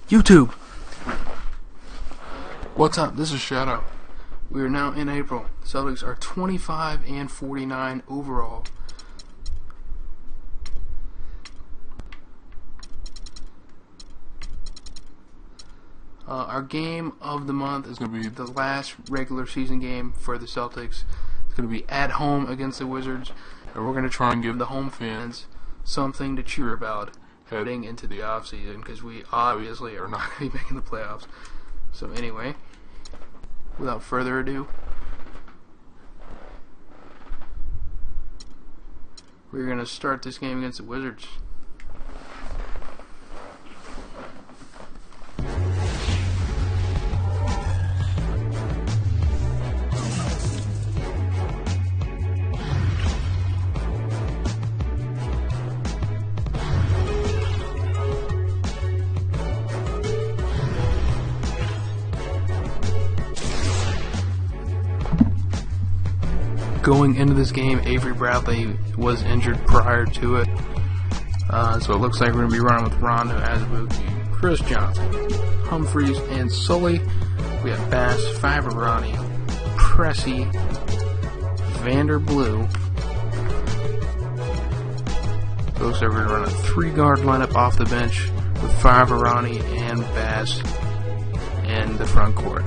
YouTube! What's up? This is Shadow. We are now in April. The Celtics are 25-49 overall. Our game of the month is going to be the last regular season game for the Celtics. It's going to be at home against the Wizards, and we're going to try and give the home fans something to cheer about heading into the offseason, because we obviously are not going to be making the playoffs. So anyway, without further ado, we're going to start this game against the Wizards. Going into this game, Avery Bradley was injured prior to it, so it looks like we're going to be running with Rondo, Azubuike, Chris Johnson, Humphries, and Sully. We have Bass, Favarani, Pressey, Vanderblue. Looks like we're going to run a three-guard lineup off the bench with Favarani and Bass in the front court.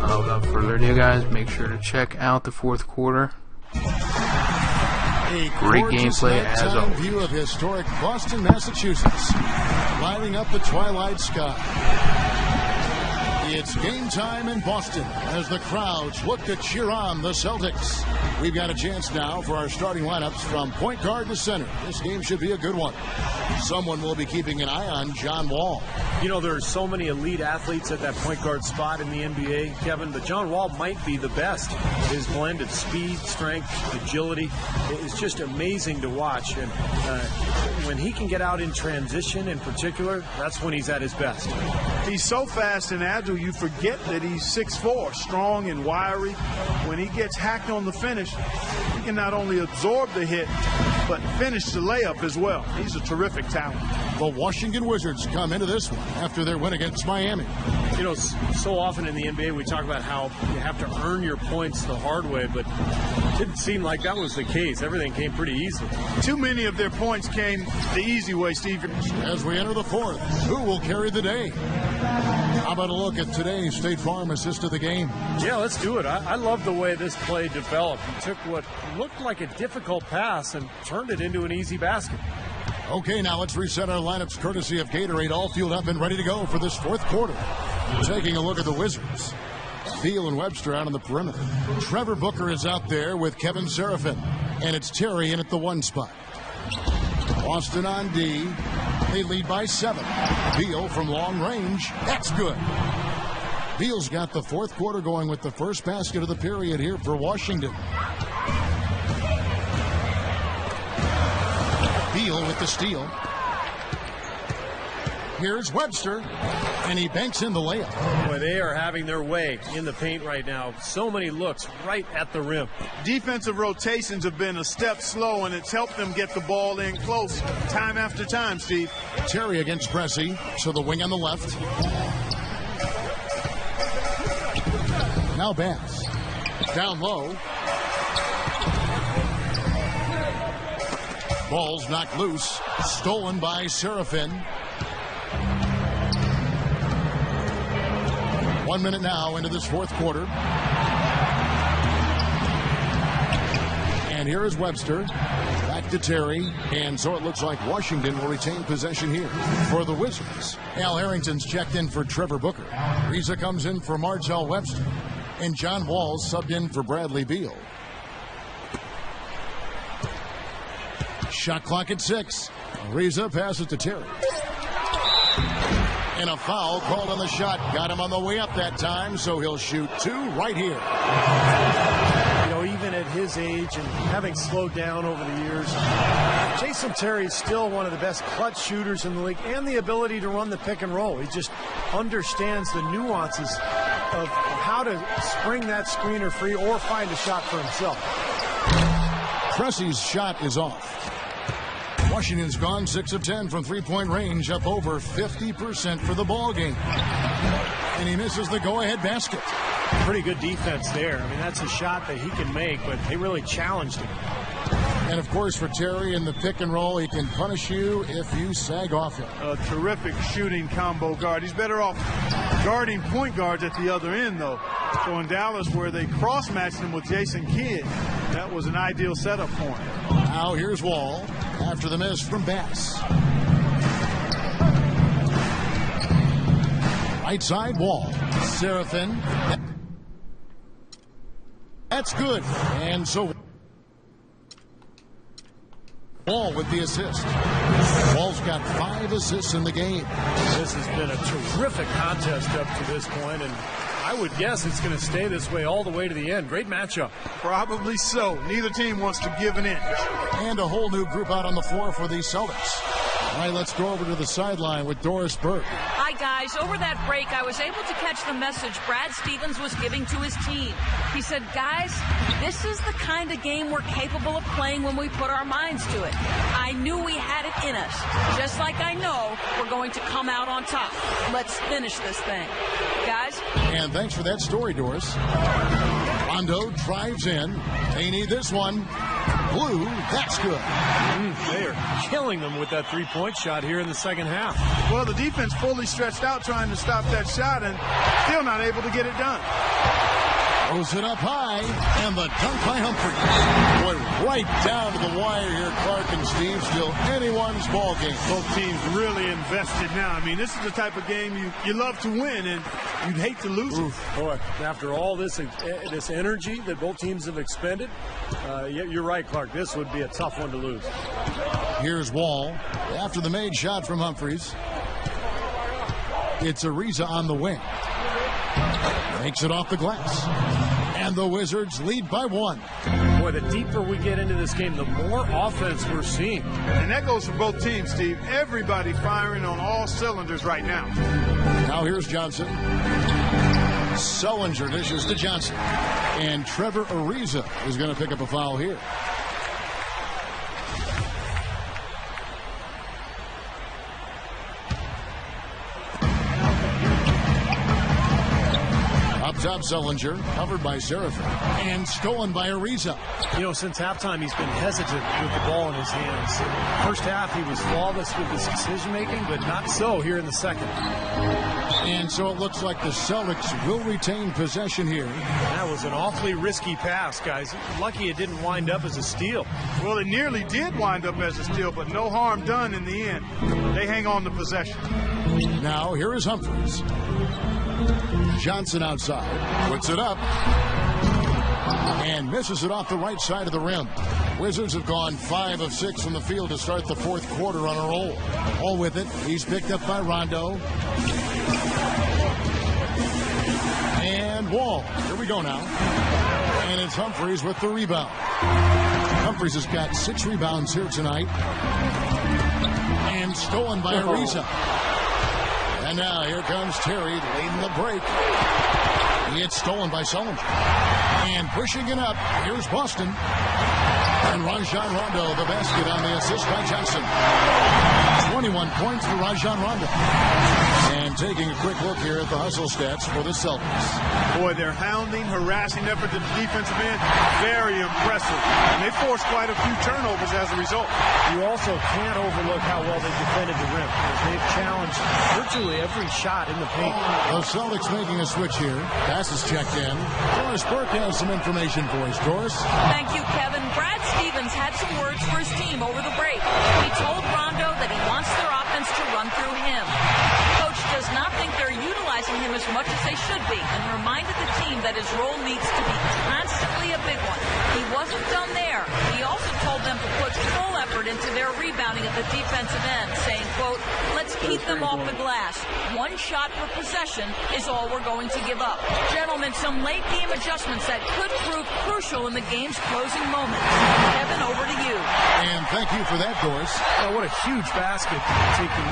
Without further ado, guys, make sure to check out the fourth quarter. A great gameplay as always. View of historic Boston, Massachusetts, lighting up the twilight sky. It's game time in Boston as the crowds look to cheer on the Celtics. We've got a chance now for our starting lineups from point guard to center. This game should be a good one. Someone will be keeping an eye on John Wall. You know, there's so many elite athletes at that point guard spot in the NBA, Kevin, but John Wall might be the best. His blend of speed, strength, agility is just amazing to watch. And when he can get out in transition in particular, that's when he's at his best. He's so fast and agile, you forget that he's 6'4", strong and wiry. When he gets hacked on the finish, he can not only absorb the hit, but finish the layup as well. He's a terrific talent. The Washington Wizards come into this one after their win against Miami. You know, so often in the NBA we talk about how you have to earn your points the hard way, but it didn't seem like that was the case. Everything came pretty easily. Too many of their points came the easy way, Stephen. As we enter the fourth, who will carry the day? How about a look at today's State Farm assist of the game? Yeah, let's do it. I love the way this play developed. He took what looked like a difficult pass and turned it into an easy basket. Okay, now let's reset our lineups courtesy of Gatorade, all fueled up and ready to go for this fourth quarter. Taking a look at the Wizards. Beal and Webster out on the perimeter. Trevor Booker is out there with Kevin Seraphin. And it's Terry in at the one spot. Boston on D. They lead by 7. Beal from long range. That's good. Beal's got the fourth quarter going with the first basket of the period here for Washington. Beal with the steal. Here's Webster, and he banks in the layup. Boy, they are having their way in the paint right now. So many looks right at the rim. Defensive rotations have been a step slow, and it's helped them get the ball in close time after time, Steve. Terry against Pressey, so the wing on the left. Now Bass. Down low. Ball's knocked loose. Stolen by Seraphin. 1 minute now into this fourth quarter. And here is Webster. Back to Terry. And so it looks like Washington will retain possession here for the Wizards. Al Harrington's checked in for Trevor Booker. Reza comes in for Margell Webster. And John Wall's subbed in for Bradley Beal. Shot clock at 6. Reza passes to Terry. And a foul called on the shot. Got him on the way up that time, so he'll shoot 2 right here. You know, even at his age and having slowed down over the years, Jason Terry is still one of the best clutch shooters in the league, and the ability to run the pick and roll. He just understands the nuances of how to spring that screener free or find a shot for himself. Pressey's shot is off. Washington's gone 6 of 10 from three-point range, up over 50% for the ball game. And he misses the go-ahead basket. Pretty good defense there. I mean, that's a shot that he can make, but they really challenged him. And, of course, for Terry in the pick and roll, he can punish you if you sag off him. A terrific shooting combo guard. He's better off guarding point guards at the other end, though. So in Dallas, where they cross-matched him with Jason Kidd, that was an ideal setup for him. Now here's Wall after the miss from Bass. Right side, Wall. Seraphin. That's good. And so Wall with the assist. Wall's got 5 assists in the game. This has been a terrific contest up to this point, and I would guess it's going to stay this way all the way to the end. Great matchup. Probably so. Neither team wants to give an inch. And a whole new group out on the floor for the Celtics. All right, let's go over to the sideline with Doris Burke. Hi, guys. Over that break, I was able to catch the message Brad Stevens was giving to his team. He said, guys, this is the kind of game we're capable of playing when we put our minds to it. I knew we had it in us, just like I know we're going to come out on top. Let's finish this thing. Guys? And thanks for that story, Doris. Rondo drives in. They need this one. Blue, that's good. They are killing them with that three-point shot here in the second half. Well, the defense fully stretched out trying to stop that shot and still not able to get it done. Throws it up high, and the dunk by Humphrey. Boy, right down to the wire here, Clark and Steve. Still anyone's ball game. Both teams really invested now. I mean, this is the type of game you love to win, and you'd hate to lose it. Boy, after all this energy that both teams have expended, you're right, Clark. This would be a tough one to lose. Here's Wall after the made shot from Humphries. It's Ariza on the wing. Makes it off the glass. And the Wizards lead by 1. Boy, the deeper we get into this game, the more offense we're seeing. And that goes for both teams, Steve. Everybody firing on all cylinders right now. Now here's Johnson. Sullinger dishes to Johnson. And Trevor Ariza is going to pick up a foul here. Up top, Sullinger, covered by Seraphin, and stolen by Ariza. You know, since halftime, he's been hesitant with the ball in his hands. First half, he was flawless with his decision-making, but not so here in the second. And so it looks like the Celtics will retain possession here. That was an awfully risky pass, guys. Lucky it didn't wind up as a steal. Well, it nearly did wind up as a steal, but no harm done in the end. They hang on to possession. Now, here is Humphries. Johnson outside, puts it up, and misses it off the right side of the rim. Wizards have gone 5 of 6 from the field to start the fourth quarter on a roll. All with it, he's picked up by Rondo. And Wall, here we go now. And it's Humphries with the rebound. Humphries has got 6 rebounds here tonight. And stolen by Ariza. And now here comes Terry late in the break. It's stolen by Sullinger. And pushing it up, here's Boston. And Rajon Rondo, the basket on the assist by Johnson. 21 points for Rajon Rondo. And taking a quick look here at the hustle stats for the Celtics. Boy, their hounding, harassing effort to the defensive end, very impressive. And they forced quite a few turnovers as a result. You also can't overlook how well they defended the rim, because they've challenged virtually every shot in the paint. The Celtics making a switch here. Pass is checked in. Doris Burke has some information for us. Doris? Thank you, Kevin. Brad Stevens had some words for his team over the break. He told Rondo that he wants their offense to run through him. Coach does not think they're utilizing him as much as they should be, and reminded the team that his role needs to be constantly a big one. He wasn't done there. He also told them to put full effort into their rebounding at the defensive end, saying, quote, let's keep them off the glass. 1 shot per possession is all we're going to give up. Gentlemen, some late game adjustments that could prove crucial in the game's closing moments. Kevin, over to you. And thank you for that, Doris. Oh, what a huge basket. Taking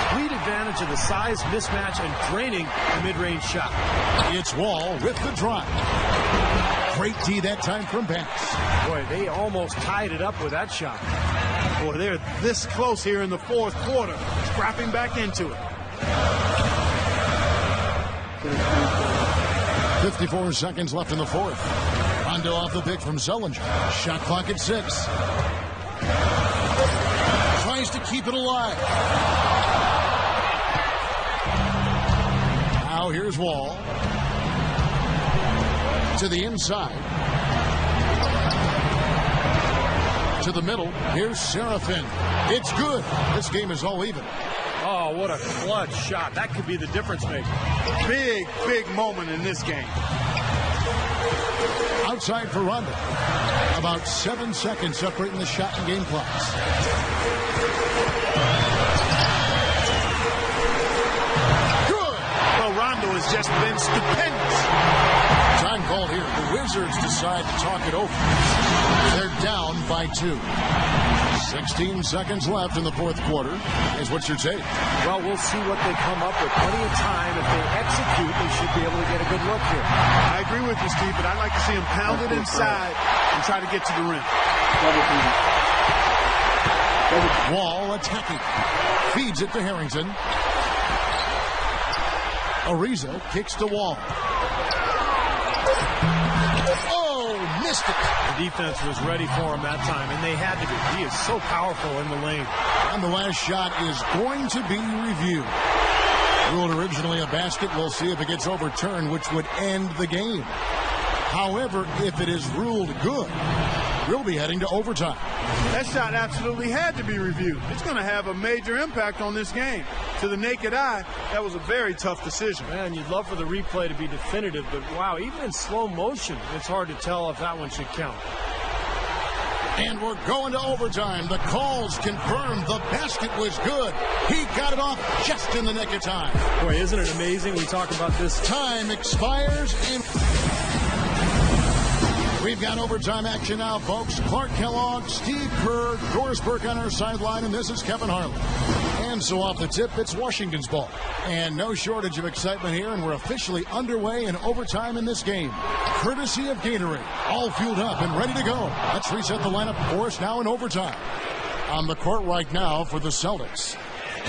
complete advantage of the size mismatch and draining the mid-range shot. It's Wall with the drive. Great D that time from Bass. Boy, they almost tied it up with that shot. Boy, they're this close here in the fourth quarter, scrapping back into it. 54 seconds left in the fourth. Rondo off the pick from Zellinger. Shot clock at 6. Tries to keep it alive. Now here's Wall. To the inside. To the middle. Here's Serafin. It's good. This game is all even. Oh, what a clutch shot. That could be the difference maker. Big moment in this game. Outside for Rondo. About 7 seconds separating the shot and game clocks. Good. Well, Rondo has just been stupendous. Time called here. The Wizards decide to talk it over. They're down by 2. 16 seconds left in the fourth quarter. What's your take? Well, we'll see what they come up with. Plenty of time. If they execute, they should be able to get a good look here. I agree with you, Steve, but I'd like to see them pound it inside and try to get to the rim. Wall attacking. Feeds it to Harrington. Ariza kicks to Wall. Missed it. The defense was ready for him that time, and they had to be. He is so powerful in the lane. And the last shot is going to be reviewed. Ruled originally a basket. We'll see if it gets overturned, which would end the game. However, if it is ruled good, we'll be heading to overtime. That shot absolutely had to be reviewed. It's going to have a major impact on this game. To the naked eye, that was a very tough decision. Man, you'd love for the replay to be definitive, but wow, even in slow motion, it's hard to tell if that one should count. And we're going to overtime. The calls confirm the basket was good. He got it off just in the nick of time. Boy, isn't it amazing? We talk about this. Time expires and we've got overtime action now, folks. Clark Kellogg, Steve Kerr, Doris Burke on our sideline, and this is Kevin Harlan. And so off the tip, it's Washington's ball. And no shortage of excitement here, and we're officially underway in overtime in this game. Courtesy of Gatorade, all fueled up and ready to go. Let's reset the lineup for us now in overtime. On the court right now for the Celtics,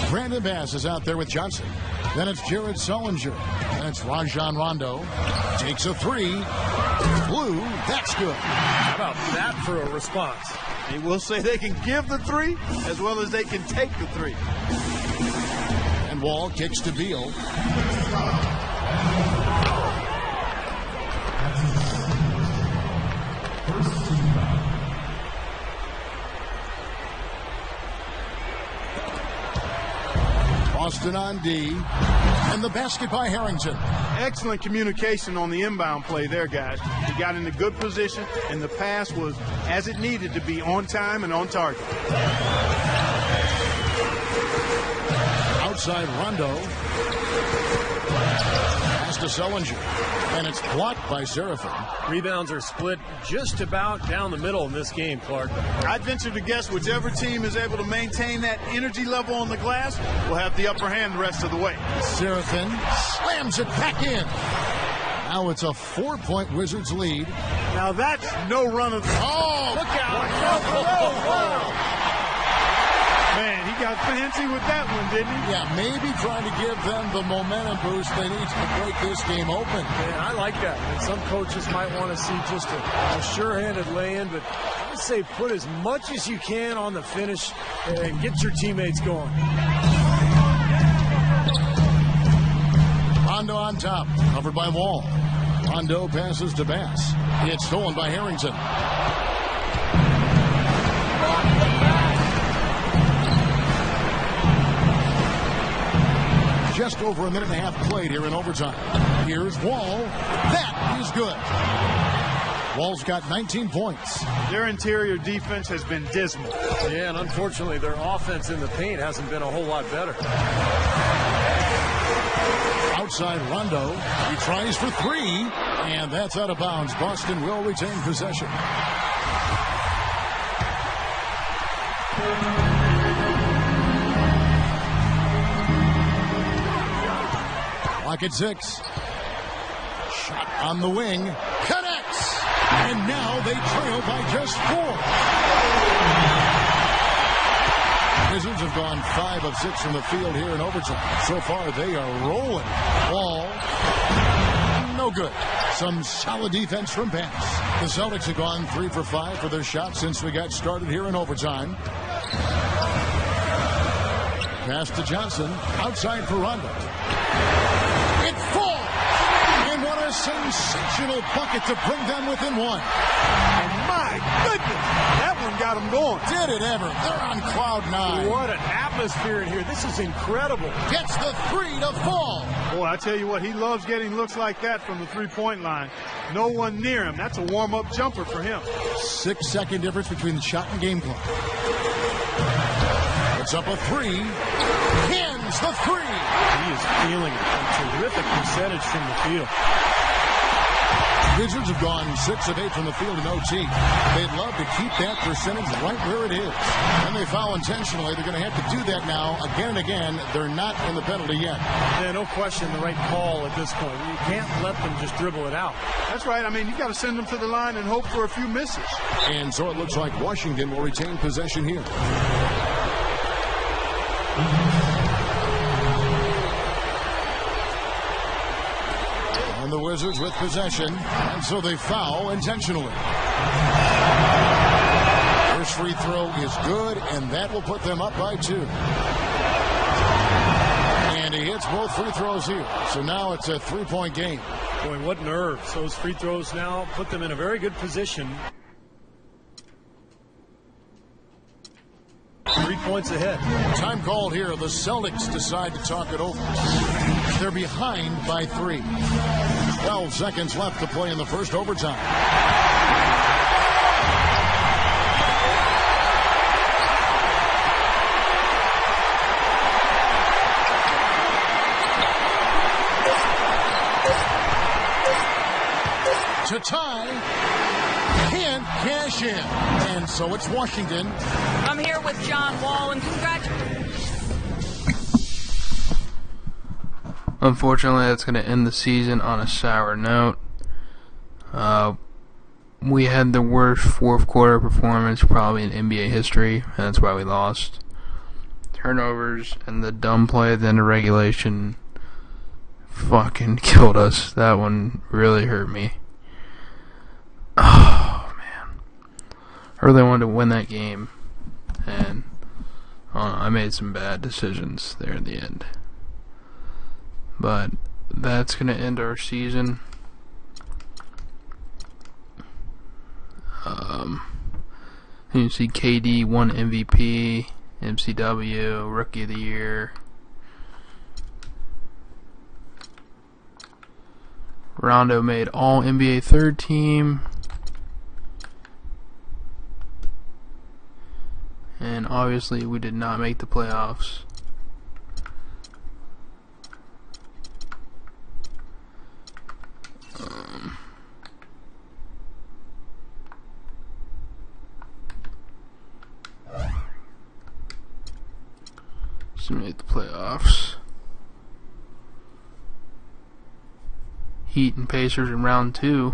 Brandon Bass is out there with Johnson. Then it's Jared Sullinger. Then it's Rajon Rondo. Takes a 3. Blue, that's good. How about that for a response? They will say they can give the 3 as well as they can take the 3. And Wall kicks to Beal. Austin on D. And the basket by Harrington. Excellent communication on the inbound play there, guys. He got in a good position, and the pass was as it needed to be, on time and on target. Outside Rondo. Pass to Sullinger. And it's blocked by Serafin. Rebounds are split just about down the middle in this game, Clark. I'd venture to guess whichever team is able to maintain that energy level on the glass will have the upper hand the rest of the way. Serafin slams it back in. Now it's a 4-point Wizards lead. Now that's no run of... Oh! Look out! Man, he got fancy with that one, didn't he? Yeah, maybe trying to give them the momentum boost they need to break this game open. Man, I like that. And some coaches might want to see just a sure-handed lay-in, but I would say put as much as you can on the finish and get your teammates going. Rondo on top, covered by Wall. Rondo passes to Bass. It's stolen by Harrington. Just over a minute and a half played here in overtime. Here's Wall. That is good. Wall's got 19 points. Their interior defense has been dismal. Yeah, and unfortunately, their offense in the paint hasn't been a whole lot better. Outside Rondo. He tries for 3, and that's out of bounds. Boston will retain possession. Clock at 6. Shot on the wing. Connects. And now they trail by just 4. Wizards have gone 5 of 6 from the field here in overtime. So far, they are rolling. Ball, no good. Some solid defense from Pence. The Celtics have gone 3 for 5 for their shots since we got started here in overtime. Pass to Johnson. Outside for Rondo. It falls! And what a sensational bucket to bring them within 1. And my goodness, that one got them going. Did it ever? They're on cloud 9. What an atmosphere in here. This is incredible. Gets the 3 to fall. Boy, I tell you what, he loves getting looks like that from the three-point line. No one near him. That's a warm-up jumper for him. 6-second difference between the shot and game clock. It's up a 3. Hands the 3. He is feeling a terrific percentage from the field. Wizards have gone 6 of 8 from the field in OT. They'd love to keep that percentage right where it is. And they foul intentionally. They're going to have to do that now again and again. They're not in the penalty yet. Yeah, no question the right call at this point. You can't let them just dribble it out. That's right. I mean, you got to send them to the line and hope for a few misses. And so it looks like Washington will retain possession here. And the Wizards with possession, and so they foul intentionally. First free throw is good, and that will put them up by 2. And he hits both free throws here, so now it's a 3-point game. Boy, what nerves. Those free throws now put them in a very good position. 3 points ahead. Time called here. The Celtics decide to talk it over. They're behind by 3. 12 seconds left to play in the first overtime. To tie. Can't cash in. And so it's Washington. I'm here with John Wall, and Unfortunately, that's going to end the season on a sour note. We had the worst fourth quarter performance probably in NBA history, and that's why we lost. Turnovers and the dumb play at the end of regulation fucking killed us. That one really hurt me. Oh, man. I really wanted to win that game, and I made some bad decisions there in the end. But that's going to end our season. You see KD won MVP, MCW, Rookie of the Year. Rondo made All NBA third team. And obviously we did not make the playoffs. Made the playoffs. Heat and Pacers in round 2.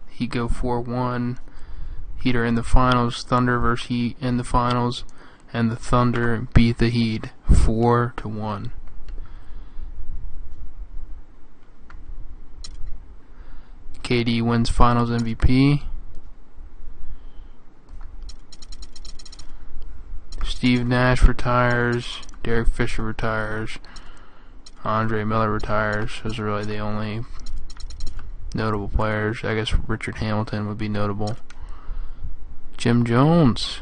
Heat go 4-1. Heat are in the finals. Thunder versus Heat in the finals, and the Thunder beat the Heat 4-1. KD wins Finals MVP. Steve Nash retires. Derek Fisher retires. Andre Miller retires. Those are really the only notable players. I guess Richard Hamilton would be notable. Jim Jones,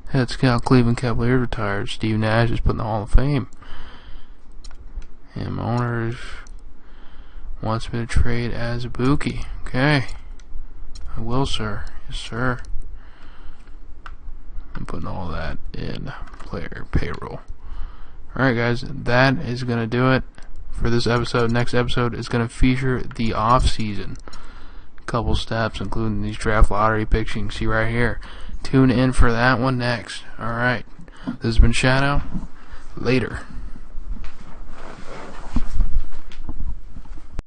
head scout, Cleveland Cavaliers, retires. Steve Nash is put in the Hall of Fame. And my owners wants me to trade as a Buki. Okay. I will, sir. Yes, sir. I'm putting all that in player payroll. Alright, guys, that is going to do it for this episode. Next episode is going to feature the off-season. Couple steps, including these draft lottery picks you can see right here. Tune in for that one next. Alright, this has been Shadow. Later.